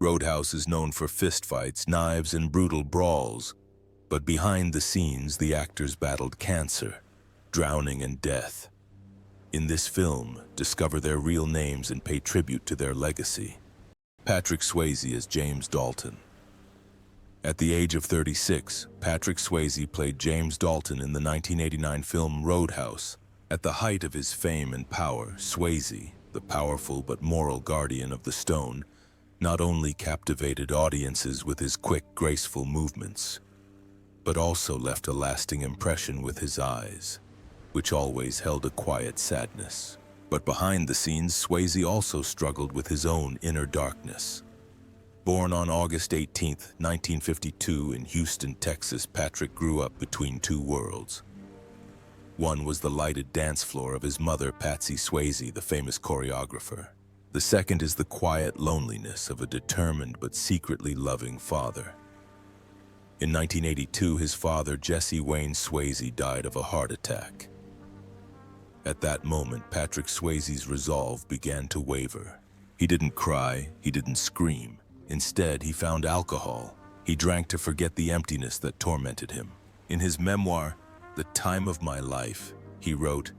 Roadhouse is known for fistfights, knives, and brutal brawls, but behind the scenes, the actors battled cancer, drowning, and death. In this film, discover their real names and pay tribute to their legacy. Patrick Swayze as James Dalton. At the age of 36, Patrick Swayze played James Dalton in the 1989 film Roadhouse. At the height of his fame and power, Swayze, the powerful but moral guardian of the stone, not only captivated audiences with his quick, graceful movements, but also left a lasting impression with his eyes, which always held a quiet sadness. But behind the scenes, Swayze also struggled with his own inner darkness. Born on August 18, 1952 in Houston, Texas, Patrick grew up between two worlds. One was the lighted dance floor of his mother, Patsy Swayze, the famous choreographer. The second is the quiet loneliness of a determined but secretly loving father. In 1982, his father, Jesse Wayne Swayze, died of a heart attack. At that moment, Patrick Swayze's resolve began to waver. He didn't cry, he didn't scream. Instead, he found alcohol. He drank to forget the emptiness that tormented him. In his memoir, The Time of My Life, he wrote,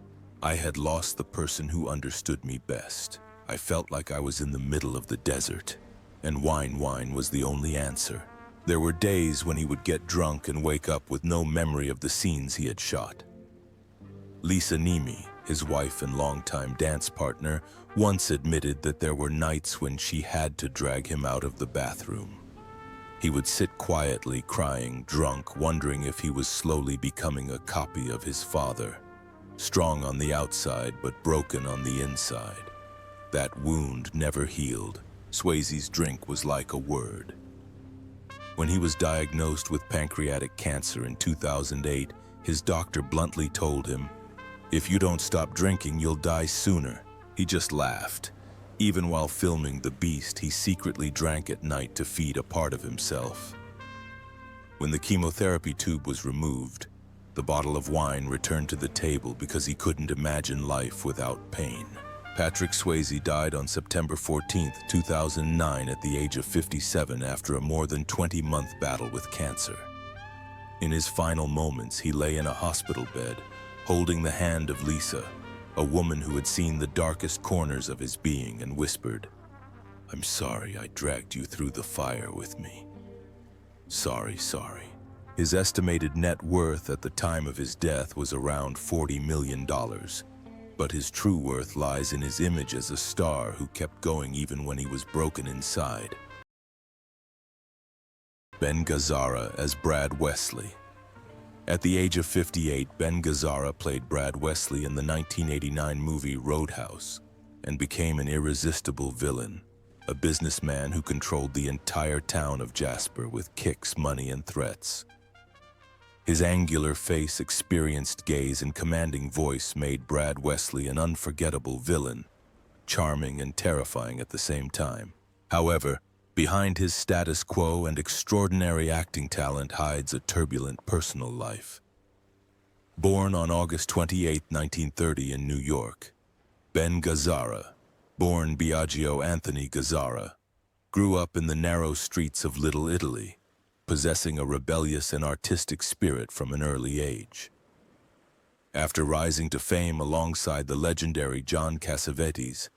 "I had lost the person who understood me best. I felt like I was in the middle of the desert, and wine was the only answer." There were days when he would get drunk and wake up with no memory of the scenes he had shot. Lisa Nemi, his wife and longtime dance partner, once admitted that there were nights when she had to drag him out of the bathroom. He would sit quietly crying, drunk, wondering if he was slowly becoming a copy of his father, strong on the outside but broken on the inside. That wound never healed. Swayze's drink was like a word. When he was diagnosed with pancreatic cancer in 2008, his doctor bluntly told him, "If you don't stop drinking, you'll die sooner." He just laughed. Even while filming The Beast, he secretly drank at night to feed a part of himself. When the chemotherapy tube was removed, the bottle of wine returned to the table because he couldn't imagine life without pain. Patrick Swayze died on September 14, 2009 at the age of 57 after a more than 20-month battle with cancer. In his final moments, he lay in a hospital bed, holding the hand of Lisa, a woman who had seen the darkest corners of his being, and whispered, "I'm sorry I dragged you through the fire with me. Sorry." His estimated net worth at the time of his death was around $40 million. But his true worth lies in his image as a star who kept going even when he was broken inside. Ben Gazzara as Brad Wesley. At the age of 58, Ben Gazzara played Brad Wesley in the 1989 movie Roadhouse and became an irresistible villain, a businessman who controlled the entire town of Jasper with kicks, money, and threats. His angular face, experienced gaze, and commanding voice made Brad Wesley an unforgettable villain, charming and terrifying at the same time. However, behind his status quo and extraordinary acting talent hides a turbulent personal life. Born on August 28, 1930 in New York, Ben Gazzara, born Biagio Anthony Gazzara, grew up in the narrow streets of Little Italy, possessing a rebellious and artistic spirit from an early age. After rising to fame alongside the legendary John Cassavetes,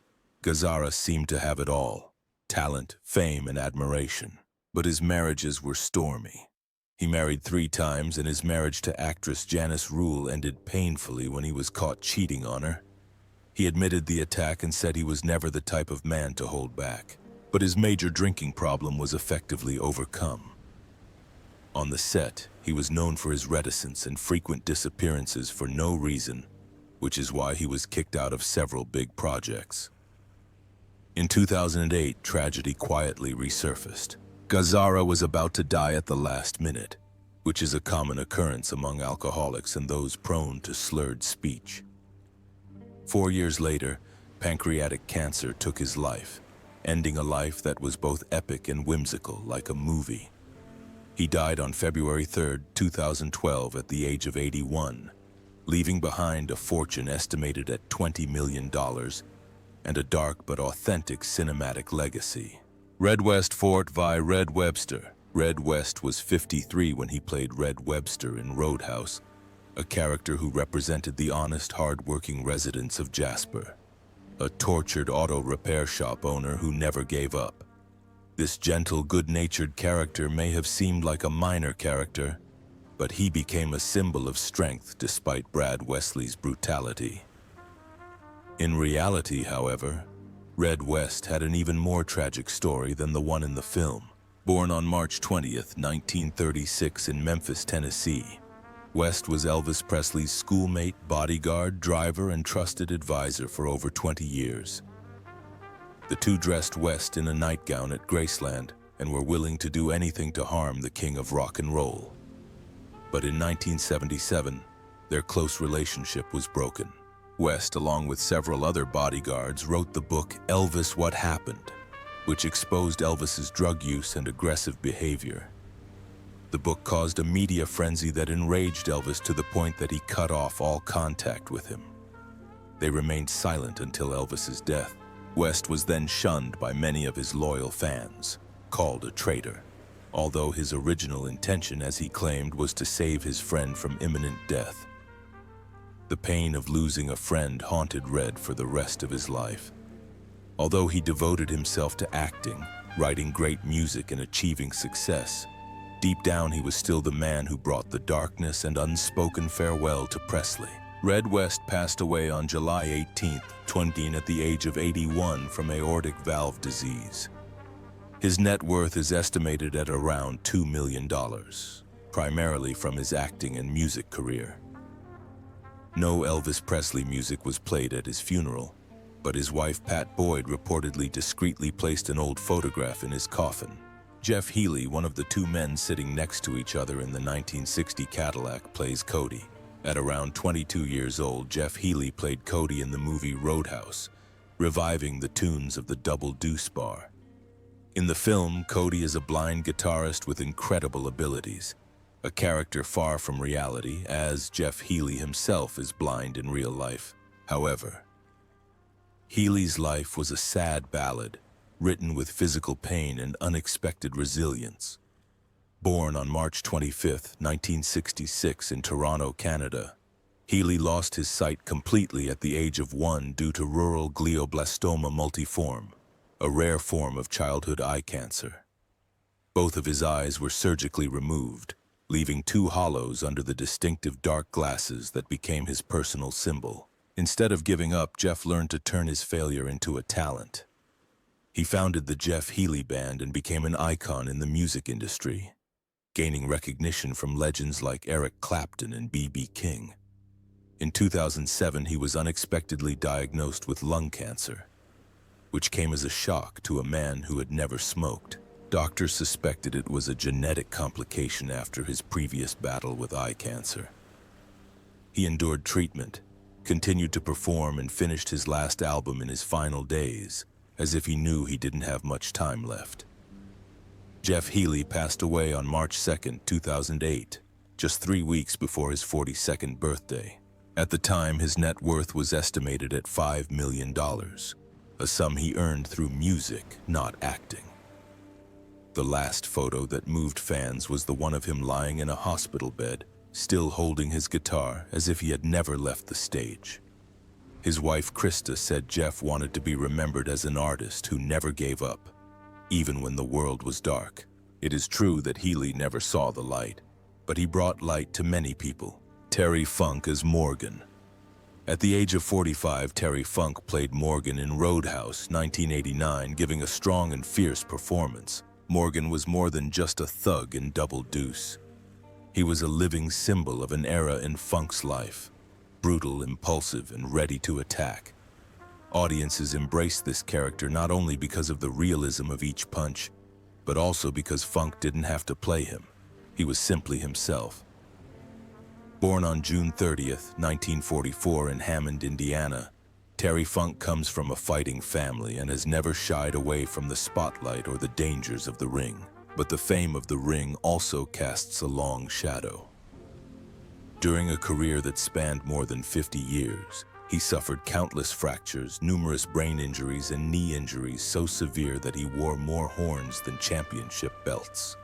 Gazzara seemed to have it all: talent, fame, and admiration. But his marriages were stormy. He married 3 times, and his marriage to actress Janice Rule ended painfully when he was caught cheating on her. He admitted the attack and said he was never the type of man to hold back, but his major drinking problem was effectively overcome. On the set, he was known for his reticence and frequent disappearances for no reason, which is why he was kicked out of several big projects. In 2008, tragedy quietly resurfaced. Gazzara was about to die at the last minute, which is a common occurrence among alcoholics and those prone to slurred speech. 4 years later, pancreatic cancer took his life, ending a life that was both epic and whimsical, like a movie. He died on February 3, 2012 at the age of 81, leaving behind a fortune estimated at $20 million and a dark but authentic cinematic legacy. Red West Fort vi Red Webster. Red West was 53 when he played Red Webster in Roadhouse, a character who represented the honest, hard-working residents of Jasper, a tortured auto repair shop owner who never gave up. This gentle, good-natured character may have seemed like a minor character, but he became a symbol of strength despite Brad Wesley's brutality. In reality, however, Red West had an even more tragic story than the one in the film. Born on March 20th, 1936 in Memphis, Tennessee, West was Elvis Presley's schoolmate, bodyguard, driver, and trusted advisor for over 20 years. The two dressed West in a nightgown at Graceland and were willing to do anything to harm the king of rock and roll. But in 1977, their close relationship was broken. West, along with several other bodyguards, wrote the book Elvis: What Happened, which exposed Elvis's drug use and aggressive behavior. The book caused a media frenzy that enraged Elvis to the point that he cut off all contact with him. They remained silent until Elvis's death. West was then shunned by many of his loyal fans, called a traitor, although his original intention, as he claimed, was to save his friend from imminent death. The pain of losing a friend haunted Red for the rest of his life. Although he devoted himself to acting, writing great music, and achieving success, deep down he was still the man who brought the darkness and unspoken farewell to Presley. Red West passed away on July 18, 2020 at the age of 81 from aortic valve disease. His net worth is estimated at around $2 million, primarily from his acting and music career. No Elvis Presley music was played at his funeral, but his wife Pat Boyd reportedly discreetly placed an old photograph in his coffin. Jeff Healey, one of the two men sitting next to each other in the 1960 Cadillac, plays Cody. At around 22 years old, Jeff Healey played Cody in the movie Roadhouse, reviving the tunes of the Double Deuce Bar. In the film, Cody is a blind guitarist with incredible abilities, a character far from reality, as Jeff Healey himself is blind in real life. However, Healey's life was a sad ballad, written with physical pain and unexpected resilience. Born on March 25, 1966 in Toronto, Canada, Healey lost his sight completely at the age of 1 due to rural glioblastoma multiforme, a rare form of childhood eye cancer. Both of his eyes were surgically removed, leaving 2 hollows under the distinctive dark glasses that became his personal symbol. Instead of giving up, Jeff learned to turn his failure into a talent. He founded the Jeff Healey Band and became an icon in the music industry, gaining recognition from legends like Eric Clapton and B.B. King. In 2007, he was unexpectedly diagnosed with lung cancer, which came as a shock to a man who had never smoked. Doctors suspected it was a genetic complication after his previous battle with eye cancer. He endured treatment, continued to perform, and finished his last album in his final days, as if he knew he didn't have much time left. Jeff Healey passed away on March 2, 2008, just 3 weeks before his 42nd birthday. At the time, his net worth was estimated at $5 million, a sum he earned through music, not acting. The last photo that moved fans was the one of him lying in a hospital bed, still holding his guitar as if he had never left the stage. His wife Krista said Jeff wanted to be remembered as an artist who never gave up, even when the world was dark. It is true that Healey never saw the light, but he brought light to many people. Terry Funk as Morgan. At the age of 45, Terry Funk played Morgan in Roadhouse, 1989, giving a strong and fierce performance. Morgan was more than just a thug in Double Deuce. He was a living symbol of an era in Funk's life, brutal, impulsive, and ready to attack. Audiences embraced this character not only because of the realism of each punch, but also because Funk didn't have to play him. He was simply himself. Born on June 30th, 1944 in Hammond, Indiana, Terry Funk comes from a fighting family and has never shied away from the spotlight or the dangers of the ring. But the fame of the ring also casts a long shadow. During a career that spanned more than 50 years, He suffered countless fractures, numerous brain injuries, and knee injuries so severe that he wore more horns than championship belts.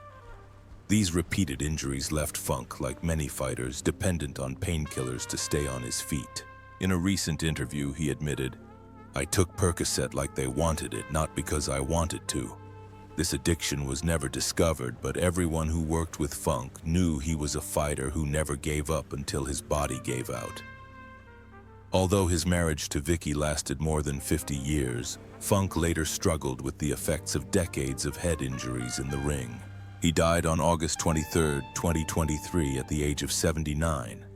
These repeated injuries left Funk, like many fighters, dependent on painkillers to stay on his feet. In a recent interview, he admitted, "I took Percocet like they wanted it, not because I wanted to. This addiction was never discovered, but everyone who worked with Funk knew he was a fighter who never gave up until his body gave out." Although his marriage to Vicky lasted more than 50 years, Funk later struggled with the effects of decades of head injuries in the ring. He died on August 23, 2023 at the age of 79,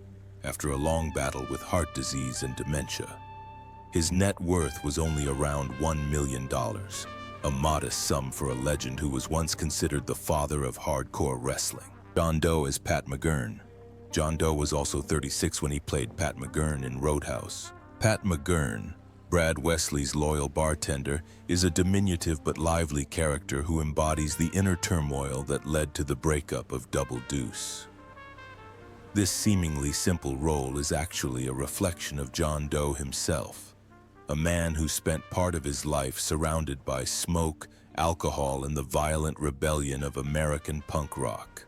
after a long battle with heart disease and dementia. His net worth was only around $1 million, a modest sum for a legend who was once considered the father of hardcore wrestling. John Doe as Pat McGurn. John Doe was also 36 when he played Pat McGurn in Roadhouse. Pat McGurn, Brad Wesley's loyal bartender, is a diminutive but lively character who embodies the inner turmoil that led to the breakup of Double Deuce. This seemingly simple role is actually a reflection of John Doe himself, a man who spent part of his life surrounded by smoke, alcohol, and the violent rebellion of American punk rock.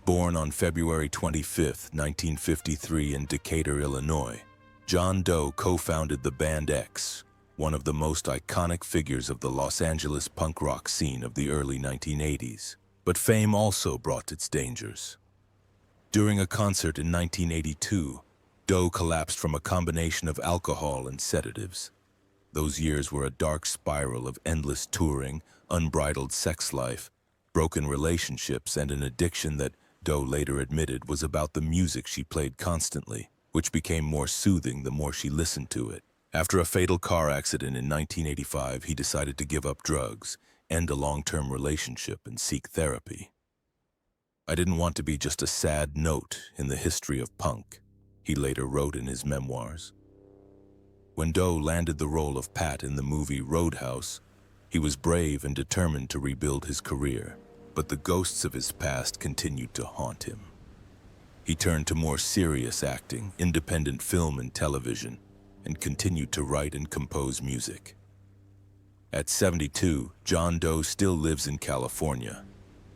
Born on February 25, 1953 in Decatur, Illinois, John Doe co-founded the band X, one of the most iconic figures of the Los Angeles punk rock scene of the early 1980s. But fame also brought its dangers. During a concert in 1982, Doe collapsed from a combination of alcohol and sedatives. Those years were a dark spiral of endless touring, unbridled sex life, broken relationships, and an addiction that Doe later admitted was about the music she played constantly, which became more soothing the more she listened to it. After a fatal car accident in 1985, he decided to give up drugs, end a long-term relationship, and seek therapy. "I didn't want to be just a sad note in the history of punk," he later wrote in his memoirs. When Doe landed the role of Pat in the movie Roadhouse, he was brave and determined to rebuild his career, but the ghosts of his past continued to haunt him. He turned to more serious acting, independent film and television, and continued to write and compose music. At 72, John Doe still lives in California,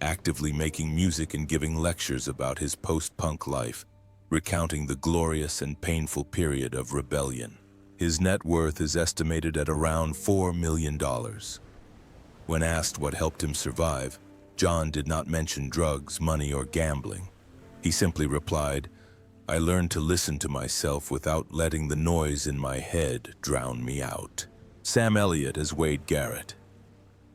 actively making music and giving lectures about his post-punk life, recounting the glorious and painful period of rebellion. His net worth is estimated at around $4 million. When asked what helped him survive, John did not mention drugs, money, or gambling. He simply replied, "I learned to listen to myself without letting the noise in my head drown me out." Sam Elliott as Wade Garrett.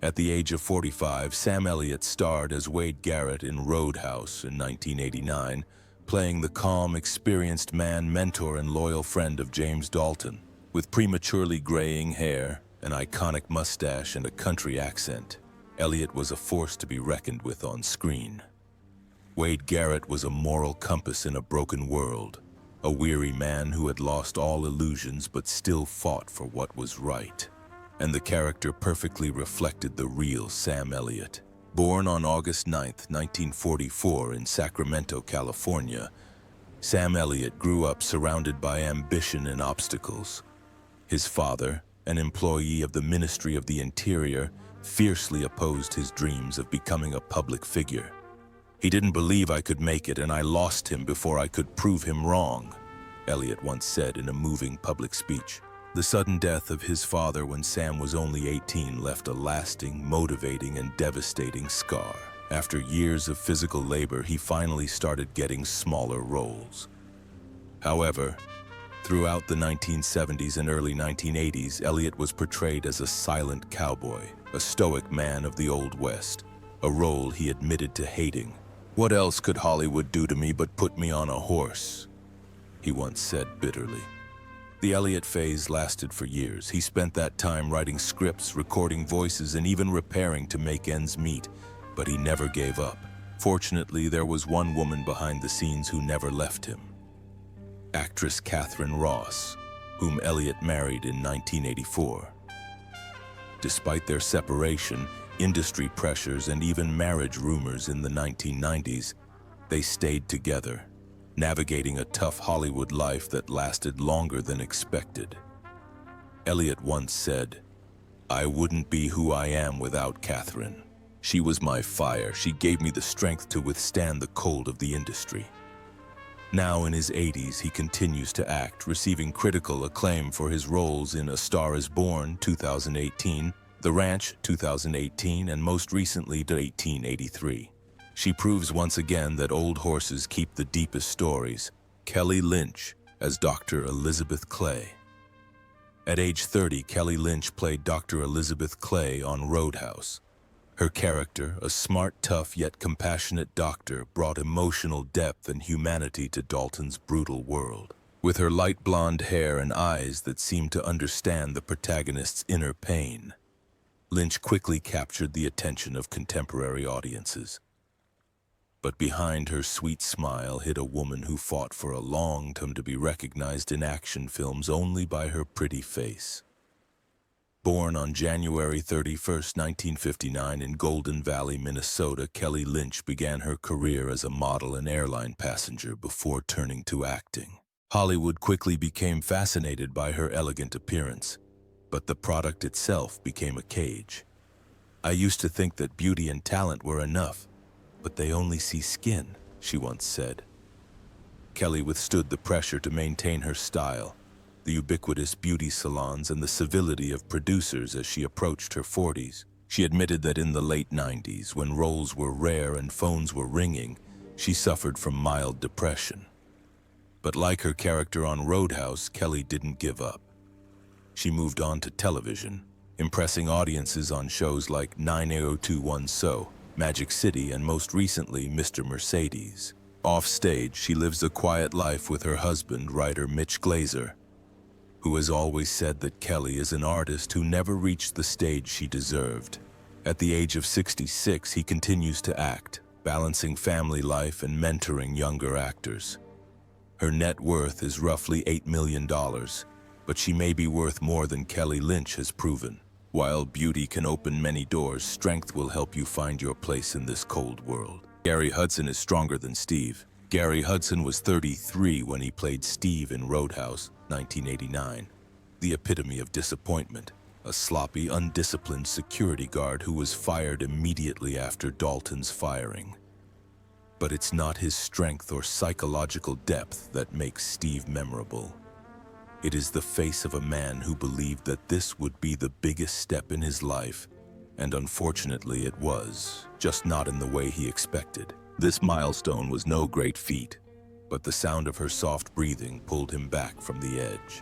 At the age of 45, Sam Elliott starred as Wade Garrett in Roadhouse in 1989, playing the calm, experienced man, mentor, and loyal friend of James Dalton. With prematurely graying hair, an iconic mustache, and a country accent, Elliott was a force to be reckoned with on screen. Wade Garrett was a moral compass in a broken world, a weary man who had lost all illusions but still fought for what was right. And the character perfectly reflected the real Sam Elliott. Born on August 9, 1944 in Sacramento, California, Sam Elliott grew up surrounded by ambition and obstacles. His father, an employee of the Ministry of the Interior, fiercely opposed his dreams of becoming a public figure. "He didn't believe I could make it, and I lost him before I could prove him wrong," Elliott once said in a moving public speech. The sudden death of his father when Sam was only 18 left a lasting, motivating, and devastating scar. After years of physical labor, he finally started getting smaller roles. However, throughout the 1970s and early 1980s, Elliott was portrayed as a silent cowboy, a stoic man of the Old West, a role he admitted to hating. "What else could Hollywood do to me but put me on a horse?" he once said bitterly. The Elliott phase lasted for years. He spent that time writing scripts, recording voices, and even repairing to make ends meet, but he never gave up. Fortunately, there was one woman behind the scenes who never left him. Actress Catherine Ross, whom Elliott married in 1984. Despite their separation, industry pressures, and even marriage rumors in the 1990s, they stayed together. navigating a tough Hollywood life that lasted longer than expected. Elliott once said, "I wouldn't be who I am without Catherine. She was my fire. She gave me the strength to withstand the cold of the industry." Now in his 80s, he continues to act, receiving critical acclaim for his roles in A Star is Born, 2018, The Ranch, 2018, and most recently, 1883. She proves once again that old horses keep the deepest stories. Kelly Lynch as Dr. Elizabeth Clay. At age 30, Kelly Lynch played Dr. Elizabeth Clay on Roadhouse. Her character, a smart, tough, yet compassionate doctor, brought emotional depth and humanity to Dalton's brutal world. With her light blonde hair and eyes that seemed to understand the protagonist's inner pain, Lynch quickly captured the attention of contemporary audiences. But behind her sweet smile hid a woman who fought for a long time to be recognized in action films only by her pretty face. Born on January 31, 1959 in Golden Valley, Minnesota, Kelly Lynch began her career as a model and airline passenger before turning to acting. Hollywood quickly became fascinated by her elegant appearance, but the product itself became a cage. "I used to think that beauty and talent were enough, but they only see skin," she once said. Kelly withstood the pressure to maintain her style, the ubiquitous beauty salons, and the civility of producers as she approached her 40s. She admitted that in the late 90s, when roles were rare and phones were ringing, she suffered from mild depression. But like her character on Roadhouse, Kelly didn't give up. She moved on to television, impressing audiences on shows like 90210 So, Magic City, and most recently, Mr. Mercedes. Offstage, she lives a quiet life with her husband, writer Mitch Glazer, who has always said that Kelly is an artist who never reached the stage she deserved. At the age of 66, he continues to act, balancing family life and mentoring younger actors. Her net worth is roughly $8 million, but she may be worth more than Kelly Lynch has proven. While beauty can open many doors, strength will help you find your place in this cold world. Gary Hudson is stronger than Steve. Gary Hudson was 33 when he played Steve in Roadhouse, 1989. The epitome of disappointment, a sloppy, undisciplined security guard who was fired immediately after Dalton's firing. But it's not his strength or psychological depth that makes Steve memorable. It is the face of a man who believed that this would be the biggest step in his life, and unfortunately it was, just not in the way he expected. This milestone was no great feat, but the sound of her soft breathing pulled him back from the edge.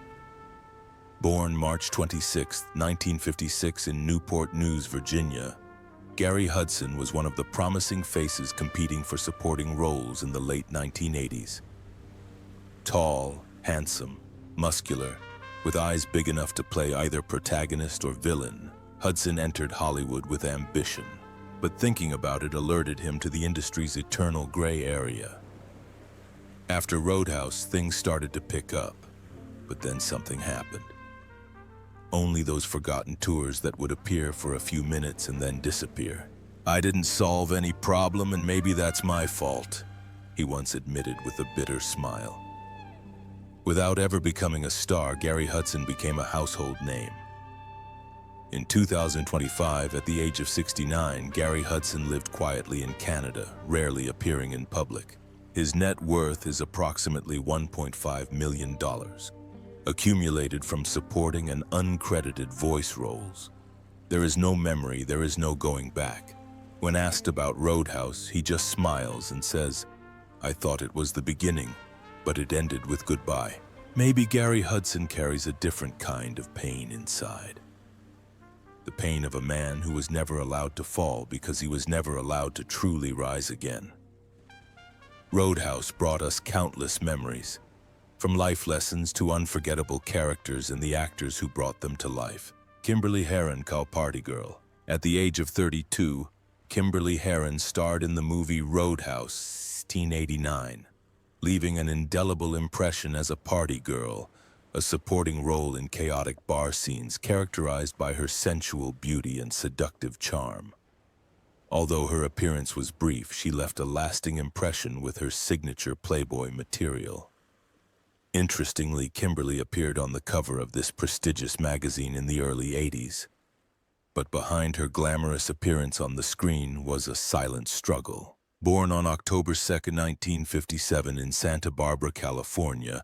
Born March 26, 1956 in Newport News, Virginia, Gary Hudson was one of the promising faces competing for supporting roles in the late 1980s. Tall, handsome, muscular, with eyes big enough to play either protagonist or villain, Hudson entered Hollywood with ambition, but thinking about it alerted him to the industry's eternal gray area. After Roadhouse, things started to pick up, but then something happened. Only those forgotten tours that would appear for a few minutes and then disappear. "I didn't solve any problem, and maybe that's my fault," he once admitted with a bitter smile. Without ever becoming a star, Gary Hudson became a household name. In 2025, at the age of 69, Gary Hudson lived quietly in Canada, rarely appearing in public. His net worth is approximately $1.5 million, accumulated from supporting and uncredited voice roles. There is no memory, there is no going back. When asked about Roadhouse, he just smiles and says, "I thought it was the beginning, but it ended with goodbye." Maybe Gary Hudson carries a different kind of pain inside. The pain of a man who was never allowed to fall because he was never allowed to truly rise again. Roadhouse brought us countless memories, from life lessons to unforgettable characters and the actors who brought them to life. Kimberly Herren, called Party Girl. At the age of 32, Kimberly Herren starred in the movie Roadhouse, 1989, leaving an indelible impression as a party girl, a supporting role in chaotic bar scenes characterized by her sensual beauty and seductive charm. Although her appearance was brief, she left a lasting impression with her signature Playboy material. Interestingly, Kimberly appeared on the cover of this prestigious magazine in the early 80s. But behind her glamorous appearance on the screen was a silent struggle. Born on October 2, 1957 in Santa Barbara, California,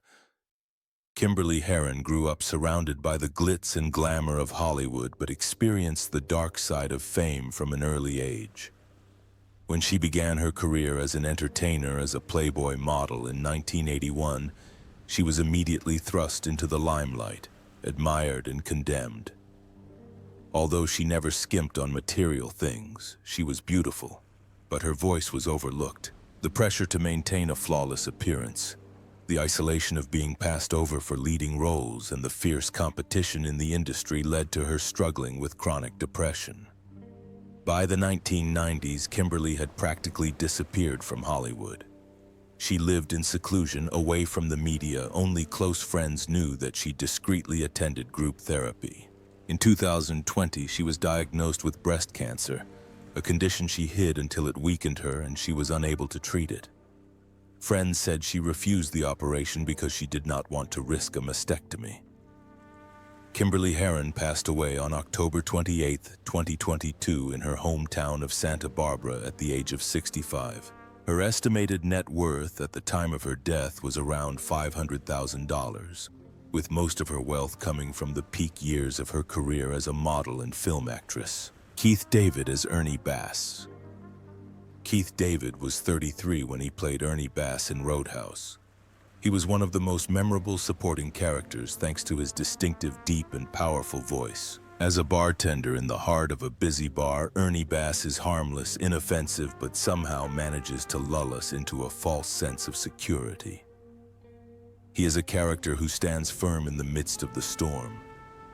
Kimberly Herren grew up surrounded by the glitz and glamour of Hollywood but experienced the dark side of fame from an early age. When she began her career as an entertainer as a Playboy model in 1981, she was immediately thrust into the limelight, admired and condemned. Although she never skimped on material things, she was beautiful, but her voice was overlooked. The pressure to maintain a flawless appearance, the isolation of being passed over for leading roles, and the fierce competition in the industry led to her struggling with chronic depression. By the 1990s, Kimberly had practically disappeared from Hollywood. She lived in seclusion, away from the media. Only close friends knew that she discreetly attended group therapy. In 2020, she was diagnosed with breast cancer, a condition she hid until it weakened her and she was unable to treat it. Friends said she refused the operation because she did not want to risk a mastectomy. Kimberly Herren passed away on October 28, 2022 in her hometown of Santa Barbara at the age of 65. Her estimated net worth at the time of her death was around $500,000, with most of her wealth coming from the peak years of her career as a model and film actress. Keith David as Ernie Bass. Keith David was 33 when he played Ernie Bass in Roadhouse. He was one of the most memorable supporting characters thanks to his distinctive, deep, and powerful voice. As a bartender in the heart of a busy bar, Ernie Bass is harmless, inoffensive, but somehow manages to lull us into a false sense of security. He is a character who stands firm in the midst of the storm,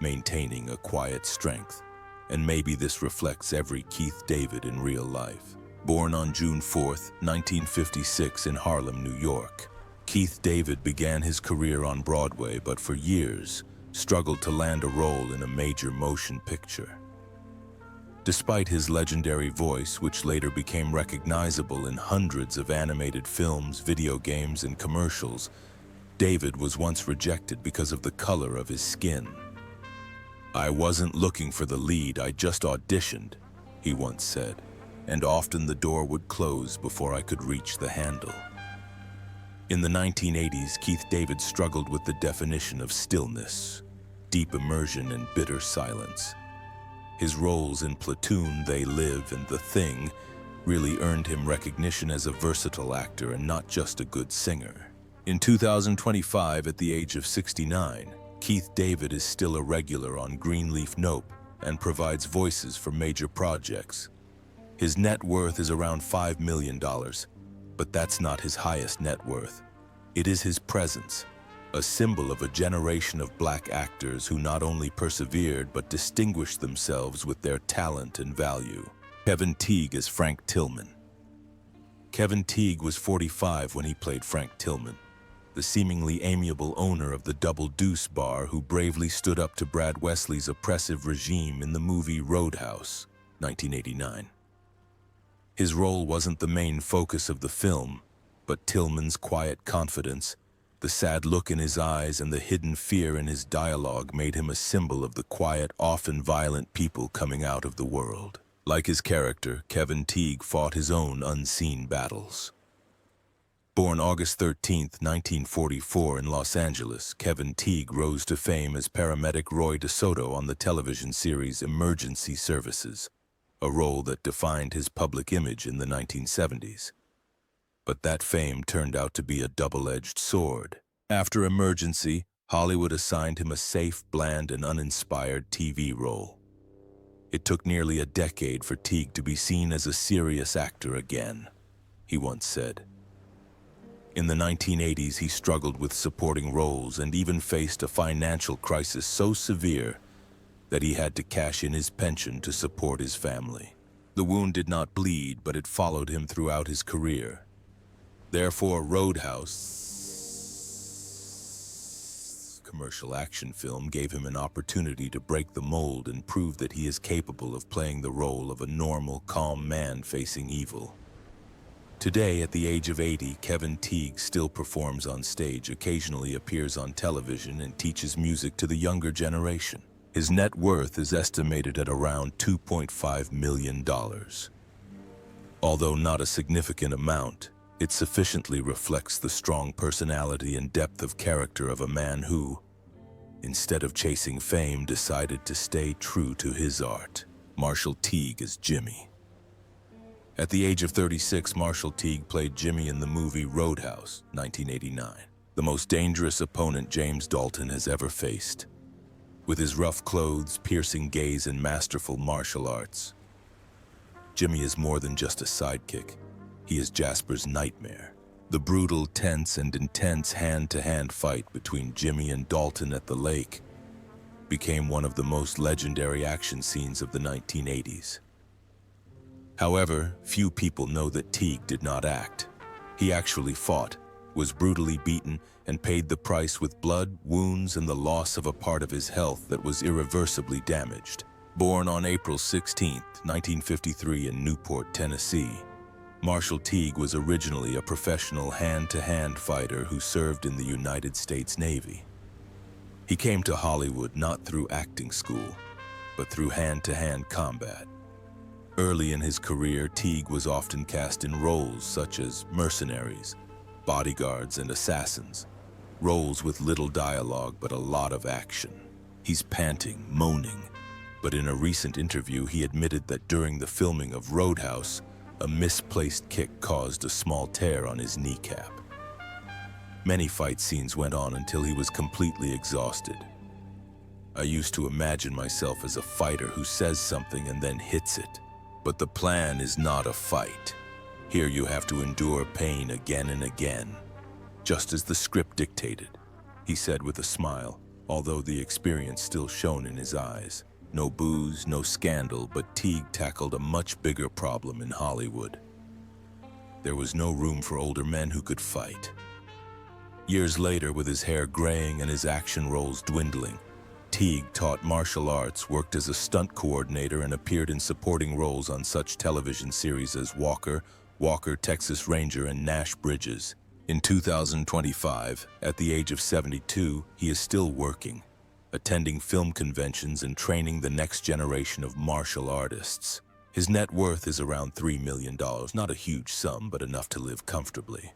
maintaining a quiet strength, and maybe this reflects every Keith David in real life. Born on June 4, 1956 in Harlem, New York, Keith David began his career on Broadway, but for years, struggled to land a role in a major motion picture. Despite his legendary voice, which later became recognizable in hundreds of animated films, video games, and commercials, David was once rejected because of the color of his skin. "I wasn't looking for the lead, I just auditioned," he once said, and often the door would close before I could reach the handle. In the 1980s, Keith David struggled with the definition of stillness, deep immersion, and bitter silence. His roles in Platoon, They Live, and The Thing really earned him recognition as a versatile actor and not just a good singer. In 2025, at the age of 69, Keith David is still a regular on Greenleaf Nope and provides voices for major projects. His net worth is around $5 million, but that's not his highest net worth. It is his presence, a symbol of a generation of black actors who not only persevered but distinguished themselves with their talent and value. Kevin Teague as Frank Tillman. Kevin Teague was 45 when he played Frank Tillman, the seemingly amiable owner of the Double Deuce bar who bravely stood up to Brad Wesley's oppressive regime in the movie Roadhouse, 1989. His role wasn't the main focus of the film, but Tillman's quiet confidence, the sad look in his eyes, and the hidden fear in his dialogue made him a symbol of the quiet, often violent people coming out of the world. Like his character, Kevin Teague fought his own unseen battles. Born August 13, 1944 in Los Angeles, Kevin Teague rose to fame as paramedic Roy DeSoto on the television series Emergency Services, a role that defined his public image in the 1970s. But that fame turned out to be a double-edged sword. After Emergency, Hollywood assigned him a safe, bland, and uninspired TV role. It took nearly a decade for Teague to be seen as a serious actor again, he once said. In the 1980s, he struggled with supporting roles and even faced a financial crisis so severe that he had to cash in his pension to support his family. The wound did not bleed, but it followed him throughout his career. Therefore, Roadhouse commercial action film gave him an opportunity to break the mold and prove that he is capable of playing the role of a normal, calm man facing evil. Today, at the age of 80, Teague still performs on stage, occasionally appears on television, and teaches music to the younger generation. His net worth is estimated at around $2.5 million. Although not a significant amount, it sufficiently reflects the strong personality and depth of character of a man who, instead of chasing fame, decided to stay true to his art. Marshall Teague is Jimmy. At the age of 36, Marshall Teague played Jimmy in the movie Roadhouse, 1989, the most dangerous opponent James Dalton has ever faced. With his rough clothes, piercing gaze, and masterful martial arts, Jimmy is more than just a sidekick. He is Jasper's nightmare. The brutal, tense, and intense hand-to-hand fight between Jimmy and Dalton at the lake became one of the most legendary action scenes of the 1980s. However, few people know that Teague did not act. He actually fought, was brutally beaten, and paid the price with blood, wounds, and the loss of a part of his health that was irreversibly damaged. Born on April 16, 1953 in Newport, Tennessee, Marshall Teague was originally a professional hand-to-hand fighter who served in the United States Navy. He came to Hollywood not through acting school, but through hand-to-hand combat. Early in his career, Teague was often cast in roles such as mercenaries, bodyguards, and assassins, roles with little dialogue but a lot of action. He's panting, moaning, but in a recent interview he admitted that during the filming of Roadhouse, a misplaced kick caused a small tear on his kneecap. Many fight scenes went on until he was completely exhausted. I used to imagine myself as a fighter who says something and then hits it. But the plan is not a fight. Here you have to endure pain again and again, just as the script dictated, he said with a smile, although the experience still shone in his eyes. No booze, no scandal, but Teague tackled a much bigger problem in Hollywood. There was no room for older men who could fight. Years later, with his hair graying and his action roles dwindling, Teague taught martial arts, worked as a stunt coordinator, and appeared in supporting roles on such television series as Walker, Texas Ranger, and Nash Bridges. In 2025, at the age of 72, he is still working, attending film conventions and training the next generation of martial artists. His net worth is around $3 million, not a huge sum, but enough to live comfortably.